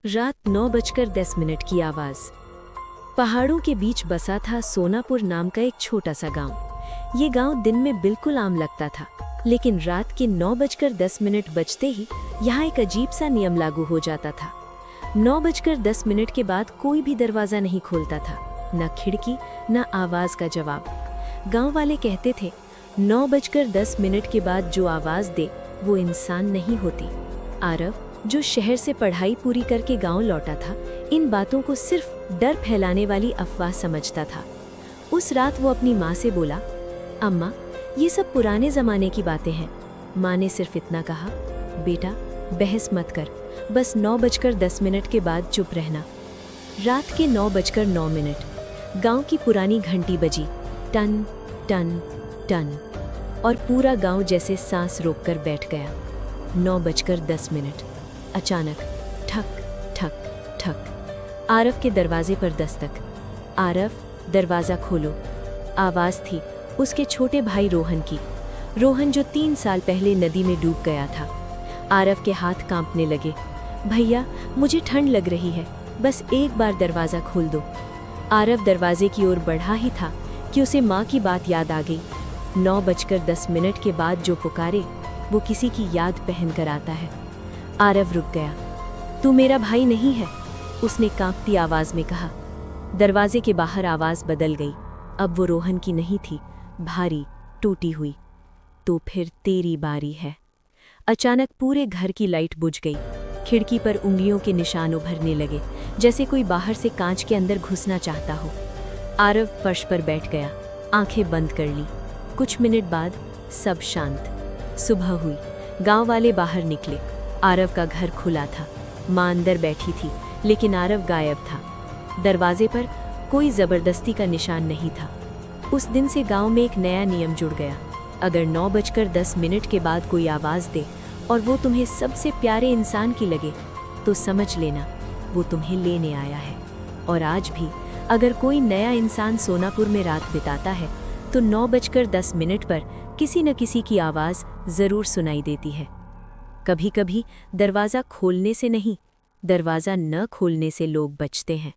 रात 9:10 की आवाज। पहाड़ों के बीच बसा था सोनापुर नाम का एक छोटा सा गांव। ये गांव दिन में बिल्कुल आम लगता था, लेकिन रात के 9:10 बजते ही यहाँ एक अजीब सा नियम लागू हो जाता था। 9:10 के बाद कोई भी दरवाजा नहीं खोलता था, न खिड़की न आवाज का जवाब। गांव वाले कहते थे 9:10 के बाद जो आवाज दे वो इंसान नहीं होती। आरव, जो शहर से पढ़ाई पूरी करके गांव लौटा था, इन बातों को सिर्फ डर फैलाने वाली अफवाह समझता था। उस रात वो अपनी माँ से बोला, अम्मा, ये सब पुराने जमाने की बातें हैं। माँ ने सिर्फ इतना कहा, बेटा बहस मत कर, बस 9:10 के बाद चुप रहना। रात के 9:09 गांव की पुरानी घंटी बजी, टन टन टन, और पूरा गांव जैसे सांस रोककर बैठ गया। 9:10 अचानक ठक ठक ठक। आरव के दरवाजे पर दस्तक। आरव, दरवाज़ा खोलो। आवाज़ थी उसके छोटे भाई रोहन की। रोहन जो 3 साल पहले नदी में डूब गया था। आरव के हाथ कांपने लगे। भैया, मुझे ठंड लग रही है, बस एक बार दरवाज़ा खोल दो। आरव दरवाजे की ओर बढ़ा ही था कि उसे माँ की बात याद आ गई। 9:10 के बाद जो पुकारे वो किसी की याद पहन कर आता है। आरव रुक गया। तू मेरा भाई नहीं है, उसने कांपती आवाज में कहा। दरवाजे के बाहर आवाज बदल गई। अब वो रोहन की नहीं थी, भारी, टूटी हुई। तो फिर तेरी बारी है। अचानक पूरे घर की लाइट बुझ गई। खिड़की पर उंगलियों के निशान उभरने लगे, जैसे कोई बाहर से कांच के अंदर घुसना चाहता हो। आरव फर्श पर बैठ गया, आंखें बंद कर ली। कुछ मिनट बाद सब शांत। सुबह हुई। गांव वाले बाहर निकले। आरव का घर खुला था। माँ अंदर बैठी थी, लेकिन आरव गायब था। दरवाजे पर कोई जबरदस्ती का निशान नहीं था। उस दिन से गांव में एक नया नियम जुड़ गया। अगर 9:10 के बाद कोई आवाज दे और वो तुम्हें सबसे प्यारे इंसान की लगे, तो समझ लेना वो तुम्हें लेने आया है। और आज भी अगर कोई नया इंसान सोनापुर में रात बिताता है, तो 9:10 पर किसी न किसी की आवाज जरूर सुनाई देती है। कभी कभी दरवाजा खोलने से नहीं, दरवाजा न खोलने से लोग बचते हैं।